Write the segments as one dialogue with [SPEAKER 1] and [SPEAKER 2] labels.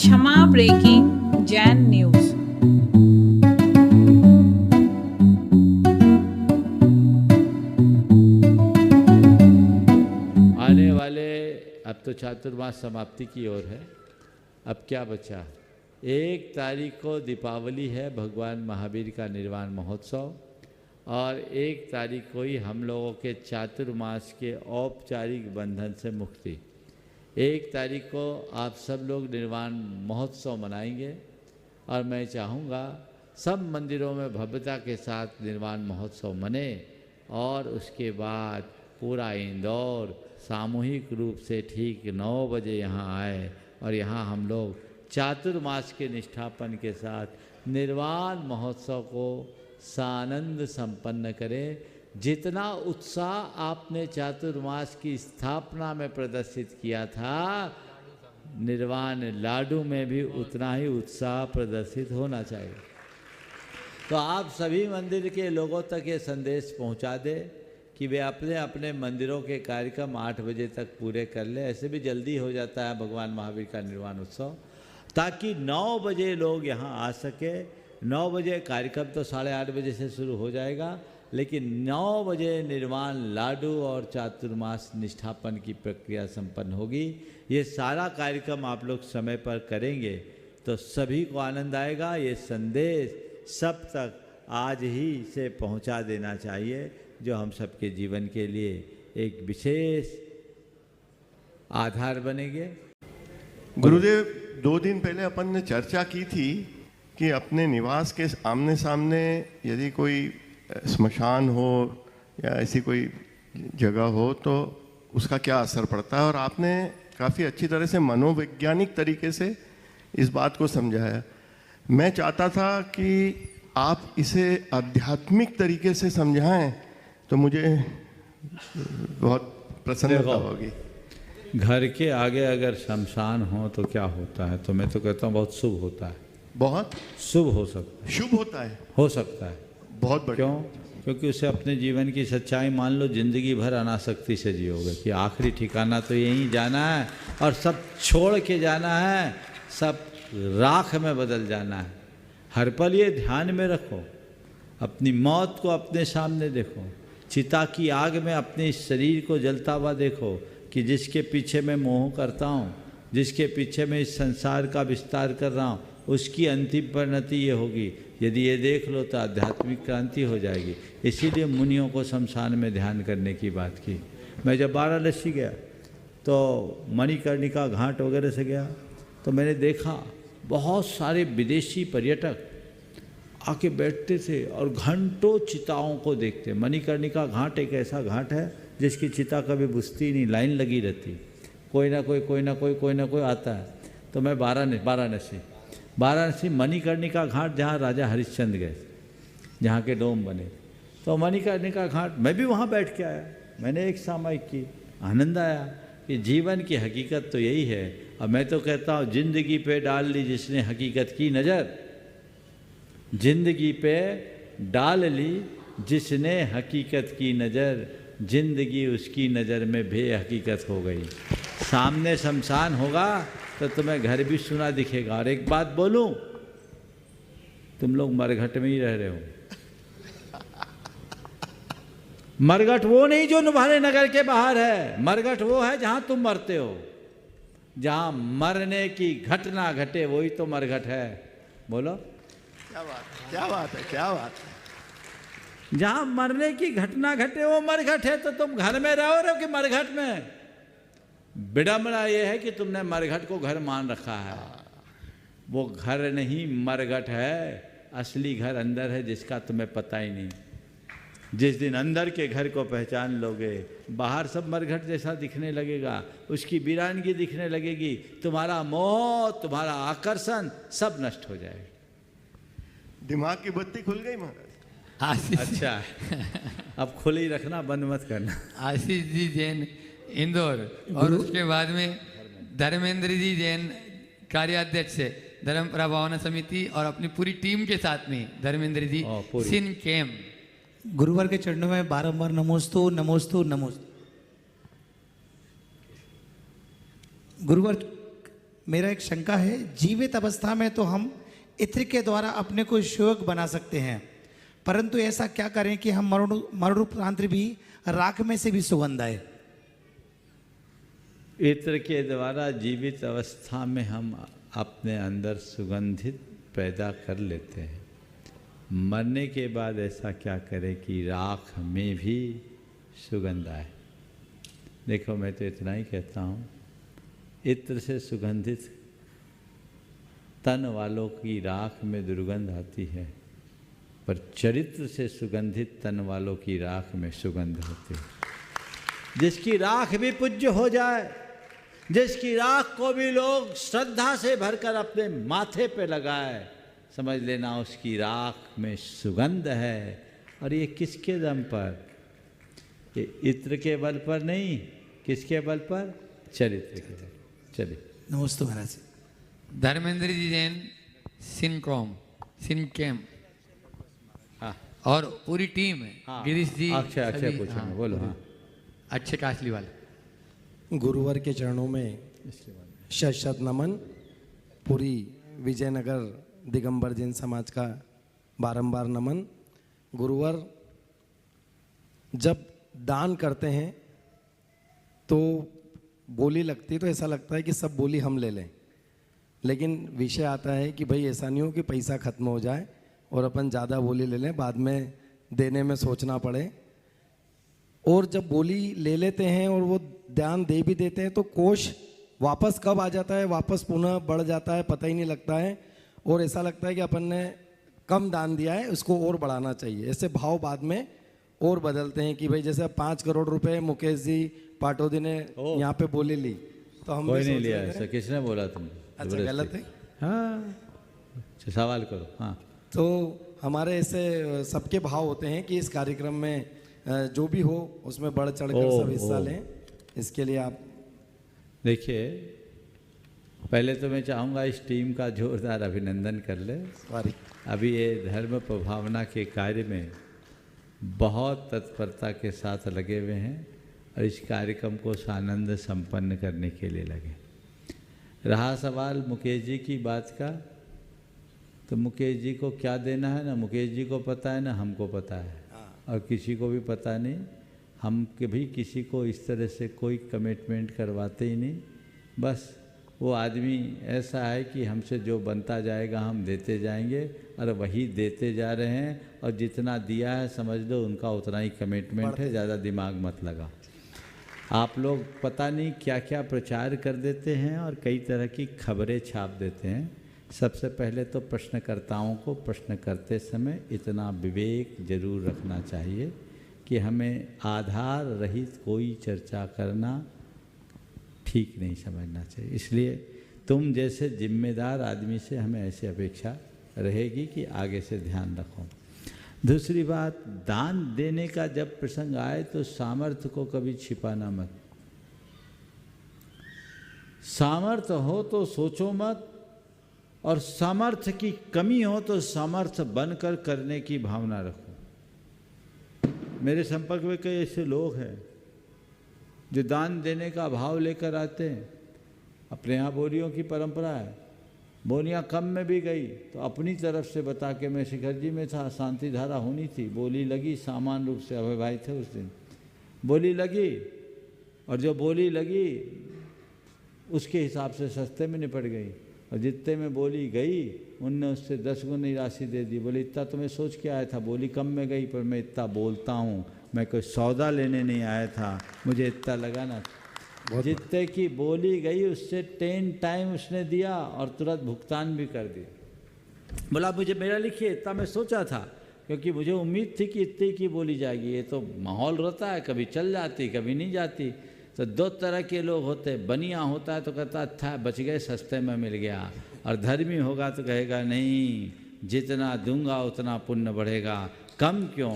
[SPEAKER 1] क्षमा breaking Jain news.
[SPEAKER 2] आने वाले अब तो चातुर्मास समाप्ति की ओर है। अब क्या बचा? 1 तारीख को दीपावली है, भगवान महावीर का निर्वाण महोत्सव, और 1 तारीख को ही हम लोगों के चातुर्मास के औपचारिक बंधन से मुक्ति। 1 तारीख को आप सब लोग निर्वाण महोत्सव मनाएंगे और मैं चाहूँगा सब मंदिरों में भव्यता के साथ निर्वाण महोत्सव मने और उसके बाद पूरा इंदौर सामूहिक रूप से ठीक 9 बजे यहाँ आए और यहाँ हम लोग चातुर्मास के निष्ठापन के साथ निर्वाण महोत्सव को सानंद संपन्न करें। जितना उत्साह आपने चातुर्मास की स्थापना में प्रदर्शित किया था, निर्वाण लाडू में भी उतना ही उत्साह प्रदर्शित होना चाहिए। तो आप सभी मंदिर के लोगों तक ये संदेश पहुंचा दें कि वे अपने अपने मंदिरों के कार्यक्रम 8 बजे तक पूरे कर लें। ऐसे भी जल्दी हो जाता है भगवान महावीर का निर्वाण उत्सव, ताकि 9 बजे लोग यहाँ आ सके। 9 बजे कार्यक्रम तो 8:30 बजे से शुरू हो जाएगा, लेकिन 9 बजे निर्वाण लाडू और चातुर्मास निष्ठापन की प्रक्रिया संपन्न होगी। ये सारा कार्यक्रम आप लोग समय पर करेंगे तो सभी को आनंद आएगा। ये संदेश सब तक आज ही से पहुंचा देना चाहिए, जो हम सबके जीवन के लिए एक विशेष आधार बनेंगे।
[SPEAKER 3] गुरुदेव, 2 दिन पहले अपन ने चर्चा की थी कि अपने निवास के आमने सामने यदि कोई स्मशान हो या ऐसी कोई जगह हो तो उसका क्या असर पड़ता है, और आपने काफ़ी अच्छी तरह से मनोवैज्ञानिक तरीके से इस बात को समझाया। मैं चाहता था कि आप इसे आध्यात्मिक तरीके से समझाएं तो मुझे बहुत प्रसन्नता होगी।
[SPEAKER 2] घर के आगे अगर शमशान हो तो क्या होता है? तो मैं तो कहता हूँ बहुत शुभ होता है। बहुत शुभ हो सकता है।
[SPEAKER 3] शुभ होता है,
[SPEAKER 2] हो सकता है।
[SPEAKER 3] बहुत बढ़िया।
[SPEAKER 2] क्यों? क्योंकि उसे अपने जीवन की सच्चाई मान लो, जिंदगी भर अनासक्ति से जियोगे कि आखिरी ठिकाना तो यहीं जाना है और सब छोड़ के जाना है, सब राख में बदल जाना है। हर पल ये ध्यान में रखो, अपनी मौत को अपने सामने देखो, चिता की आग में अपने इस शरीर को जलता हुआ देखो कि जिसके पीछे मैं मोह करता हूँ, जिसके पीछे मैं इस संसार का विस्तार कर रहा हूँ, उसकी अंतिम परिणति ये होगी। यदि ये देख लो तो आध्यात्मिक क्रांति हो जाएगी। इसीलिए मुनियों को शमशान में ध्यान करने की बात की। मैं जब वाराणसी गया तो मणिकर्णिका घाट वगैरह से गया तो मैंने देखा बहुत सारे विदेशी पर्यटक आके बैठते थे और घंटों चिताओं को देखते। मणिकर्णिका घाट एक ऐसा घाट है जिसकी चिता कभी बुझती नहीं, लाइन लगी रहती, कोई ना कोई आता है। तो मैं वाराणसी मणिकर्णिका घाट, जहाँ राजा हरिश्चंद्र गए, जहाँ के डोम बने, तो मणिकर्णिका घाट मैं भी वहाँ बैठ के आया। मैंने एक सामयिक की, आनंद आया कि जीवन की हकीकत तो यही है। और मैं तो कहता हूँ जिंदगी पे डाल ली जिसने हकीकत की नज़र, जिंदगी पे डाल ली जिसने हकीकत की नज़र, जिंदगी उसकी नज़र में बेहकीकत हो गई। सामने शमशान होगा तो तुम्हें घर भी सुना दिखेगा। और एक बात बोलूं, तुम लोग मरघट में ही रह रहे हो। मरघट वो नहीं जो तुम्हारे नगर के बाहर है, मरघट वो है जहां तुम मरते हो। जहां मरने की घटना घटे वही तो मरघट है। बोलो
[SPEAKER 3] क्या बात है, क्या बात है, क्या बात है।
[SPEAKER 2] जहां मरने की घटना घटे वो मरघट है। तो तुम घर में रहो कि मरघट में? विडंबना ये है कि तुमने मरघट को घर मान रखा है। वो घर नहीं, मरघट है। असली घर अंदर है, जिसका तुम्हें पता ही नहीं। जिस दिन अंदर के घर को पहचान लोगे, बाहर सब मरघट जैसा दिखने लगेगा, उसकी वीरानगी दिखने लगेगी, तुम्हारा मोह, तुम्हारा आकर्षण सब नष्ट हो जाएगा।
[SPEAKER 3] दिमाग की बत्ती खुल गई महाराज।
[SPEAKER 2] अच्छा, अब खुली रखना, बंद मत करना।
[SPEAKER 4] आशीष जी जैन इंदौर, और उसके बाद में धर्मेंद्र जी जैन कार्याध्यक्ष है धर्मपुरा भावना समिति, और अपनी पूरी टीम के साथ में धर्मेंद्र जी सिन कैम।
[SPEAKER 5] गुरुवार के चरणों में बारंबार नमोस्तु नमोस्तु नमोस्तु। गुरुवार मेरा एक शंका है, जीवित अवस्था में तो हम इत्र के द्वारा अपने को शिवक बना सकते हैं, परंतु ऐसा क्या करें कि हम मरणोपरांत भी राख में से भी सुगंध आए।
[SPEAKER 2] इत्र के द्वारा जीवित अवस्था में हम अपने अंदर सुगंधित पैदा कर लेते हैं, मरने के बाद ऐसा क्या करें कि राख में भी सुगंध आए। देखो मैं तो इतना ही कहता हूँ, इत्र से सुगंधित तन वालों की राख में दुर्गंध आती है, पर चरित्र से सुगंधित तन वालों की राख में सुगंध होती है। जिसकी राख भी पूज्य हो जाए, जिसकी राख को भी लोग श्रद्धा से भरकर अपने माथे पे लगाए, समझ लेना उसकी राख में सुगंध है। और ये किसके दम पर? ये इत्र के बल पर नहीं, किसके बल पर? चरित्र के बल। चलिए
[SPEAKER 5] नमस्ते महाराज।
[SPEAKER 4] धर्मेंद्र जी जैन सिनकैम
[SPEAKER 2] हाँ
[SPEAKER 4] और पूरी टीम है।
[SPEAKER 2] हाँ,
[SPEAKER 4] गिरीश जी
[SPEAKER 2] अक्षय
[SPEAKER 4] सभी,
[SPEAKER 2] पूछेंगे, बोलो। हाँ
[SPEAKER 4] अक्षय कासली वाले।
[SPEAKER 6] गुरुवर के चरणों में शत शत नमन। पूरी विजयनगर दिगंबर जैन समाज का बारंबार नमन। गुरुवर जब दान करते हैं तो बोली लगती है, तो ऐसा लगता है कि सब बोली हम ले लें, लेकिन विषय आता है कि भाई ऐसा नहीं हो कि पैसा खत्म हो जाए और अपन ज़्यादा बोली ले लें, बाद में देने में सोचना पड़े। और जब बोली ले लेते हैं और वो दान दे भी देते हैं तो कोष वापस कब आ जाता है, वापस पुनः बढ़ जाता है, पता ही नहीं लगता है। और ऐसा लगता है कि अपन ने कम दान दिया है, उसको और बढ़ाना चाहिए। ऐसे भाव बाद में और बदलते हैं कि भाई जैसे 5 करोड़ रुपए मुकेश जी पाटोदी ने यहाँ पे बोली ली, तो हम
[SPEAKER 2] कोई
[SPEAKER 6] भी
[SPEAKER 2] नहीं
[SPEAKER 6] सोच
[SPEAKER 2] लिया
[SPEAKER 6] रहे थे।
[SPEAKER 2] ऐसा, किसने बोला तुमने?
[SPEAKER 6] अच्छा गलत है।
[SPEAKER 2] हाँ सवाल करो। हाँ
[SPEAKER 6] तो हमारे ऐसे सबके भाव होते हैं कि इस कार्यक्रम में जो भी हो उसमें बढ़ चढ़कर सब हिस्सा लें, इसके लिए आप
[SPEAKER 2] देखिए, पहले तो मैं चाहूँगा इस टीम का जोरदार अभिनंदन कर ले।
[SPEAKER 6] सॉरी।
[SPEAKER 2] अभी ये धर्म प्रभावना के कार्य में बहुत तत्परता के साथ लगे हुए हैं और इस कार्यक्रम को सानंद संपन्न करने के लिए लगे। रहा सवाल मुकेश जी की बात का, तो मुकेश जी को क्या देना है ना मुकेश जी को पता है, ना हमको पता है, और किसी को भी पता नहीं। हम कभी किसी को इस तरह से कोई कमिटमेंट करवाते ही नहीं। बस वो आदमी ऐसा है कि हमसे जो बनता जाएगा हम देते जाएंगे, और वही देते जा रहे हैं। और जितना दिया है समझ लो उनका उतना ही कमिटमेंट है, ज़्यादा दिमाग मत लगा। आप लोग पता नहीं क्या क्या प्रचार कर देते हैं और कई तरह की खबरें छाप देते हैं। सबसे पहले तो प्रश्नकर्ताओं को प्रश्न करते समय इतना विवेक जरूर रखना चाहिए कि हमें आधार रहित कोई चर्चा करना ठीक नहीं समझना चाहिए। इसलिए तुम जैसे जिम्मेदार आदमी से हमें ऐसी अपेक्षा रहेगी कि आगे से ध्यान रखो। दूसरी बात, दान देने का जब प्रसंग आए तो सामर्थ्य को कभी छिपाना मत। सामर्थ्य हो तो सोचो मत, और सामर्थ्य की कमी हो तो सामर्थ्य बनकर करने की भावना रखो। मेरे संपर्क में कई ऐसे लोग हैं जो दान देने का भाव लेकर आते हैं। अपने यहाँ बोलियों की परंपरा है, बोलियाँ कम में भी गई तो अपनी तरफ से बता के, मैं शिखर जी में था, शांति धारा होनी थी, बोली लगी, सामान्य रूप से अभय भाई थे उस दिन, बोली लगी, और जो बोली लगी उसके हिसाब से सस्ते में निपट गई, और जितने में बोली गई उनने उससे 10 गुनी राशि दे दी। बोले इतना तो मैं सोच के आया था, बोली कम में गई पर मैं इतना बोलता हूँ, मैं कोई सौदा लेने नहीं आया था, मुझे इतना लगा ना। जितने की बोली गई उससे 10 टाइम उसने दिया और तुरंत भुगतान भी कर दिया। बोला मुझे मेरा लिखिए, इतना मैं सोचा था, क्योंकि मुझे उम्मीद थी कि इतने की बोली जाएगी। ये तो माहौल रहता है, कभी चल जाती कभी नहीं जाती। तो 2 तरह के लोग होते, बनिया होता है तो कहता अच्छा बच गए, सस्ते में मिल गया, और धर्मी होगा तो कहेगा नहीं, जितना दूंगा उतना पुण्य बढ़ेगा, कम क्यों,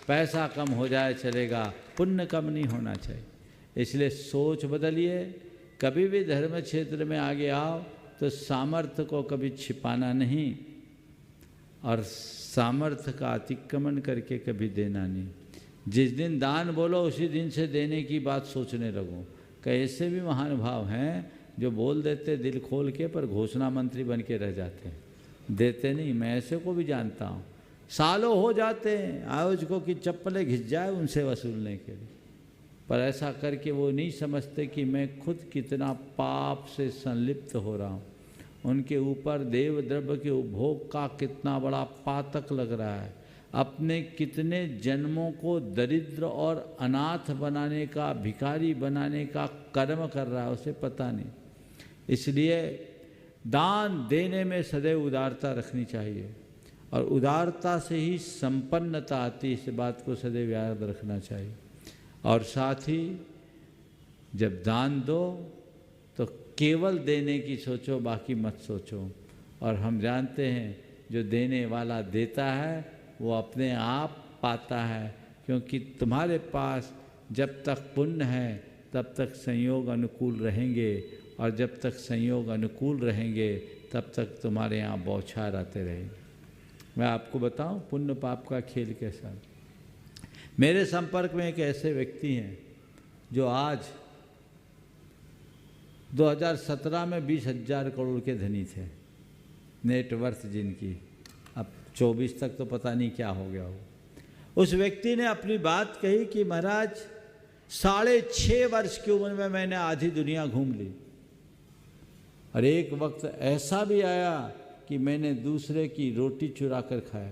[SPEAKER 2] पैसा कम हो जाए चलेगा, पुण्य कम नहीं होना चाहिए। इसलिए सोच बदलिए। कभी भी धर्म क्षेत्र में आगे आओ तो सामर्थ्य को कभी छिपाना नहीं, और सामर्थ्य का अतिक्रमण करके कभी देना नहीं। जिस दिन दान बोलो उसी दिन से देने की बात सोचने लगो। कैसे भी महानुभाव हैं जो बोल देते दिल खोल के, पर घोषणा मंत्री बन के रह जाते हैं, देते नहीं। मैं ऐसे को भी जानता हूँ, सालों हो जाते हैं आयोजकों की चप्पलें घिस जाए उनसे वसूलने के लिए, पर ऐसा करके वो नहीं समझते कि मैं खुद कितना पाप से संलिप्त हो रहा हूँ, उनके ऊपर देव द्रव्य के उपभोग का कितना बड़ा पातक लग रहा है, अपने कितने जन्मों को दरिद्र और अनाथ बनाने का, भिखारी बनाने का कर्म कर रहा है, उसे पता नहीं। इसलिए दान देने में सदैव उदारता रखनी चाहिए, और उदारता से ही संपन्नता आती है, इस बात को सदैव याद रखना चाहिए। और साथ ही जब दान दो तो केवल देने की सोचो, बाकी मत सोचो। और हम जानते हैं जो देने वाला देता है वो अपने आप पाता है, क्योंकि तुम्हारे पास जब तक पुण्य है तब तक संयोग अनुकूल रहेंगे, और जब तक संयोग अनुकूल रहेंगे तब तक तुम्हारे यहाँ बौछार आते रहेंगे। मैं आपको बताऊं पुण्य पाप का खेल कैसा। मेरे संपर्क में एक ऐसे व्यक्ति हैं जो आज 2017 में 20,000 करोड़ के धनी थे, नेटवर्थ जिनकी, अब 24 तक तो पता नहीं क्या हो गया हो। उस व्यक्ति ने अपनी बात कही कि महाराज 6.5 वर्ष की उम्र में मैंने आधी दुनिया घूम ली, और एक वक्त ऐसा भी आया कि मैंने दूसरे की रोटी चुरा कर खाया।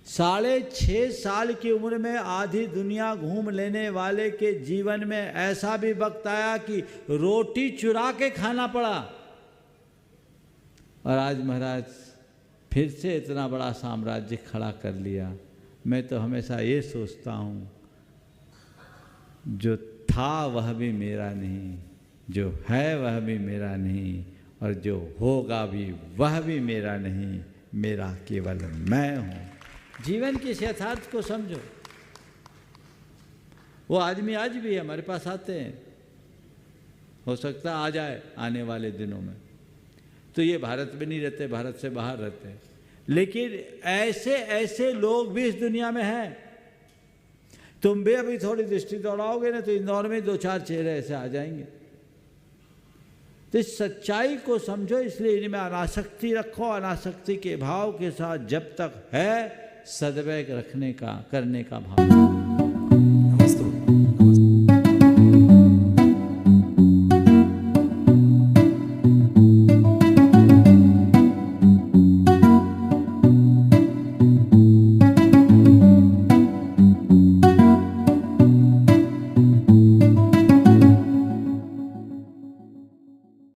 [SPEAKER 2] 6.5 साल की उम्र में आधी दुनिया घूम लेने वाले के जीवन में ऐसा भी वक्त आया कि रोटी चुरा के खाना पड़ा, और आज महाराज फिर से इतना बड़ा साम्राज्य खड़ा कर लिया। मैं तो हमेशा ये सोचता हूँ, जो था वह भी मेरा नहीं, जो है वह भी मेरा नहीं, और जो होगा भी वह भी मेरा नहीं, मेरा केवल मैं हूँ। जीवन के इस यथार्थ को समझो। वो आदमी आज भी हमारे पास आते हैं, हो सकता है आ जाए आने वाले दिनों में, तो ये भारत में नहीं रहते, भारत से बाहर रहते हैं, लेकिन ऐसे ऐसे लोग भी इस दुनिया में हैं। तुम भी अभी थोड़ी दृष्टि दौड़ाओगे ना तो इंदौर में 2-4 चेहरे ऐसे आ जाएंगे। तो इस सच्चाई को समझो, इसलिए इनमें अनासक्ति रखो, अनासक्ति के भाव के साथ जब तक है सद्वैग रखने का, करने का भाव।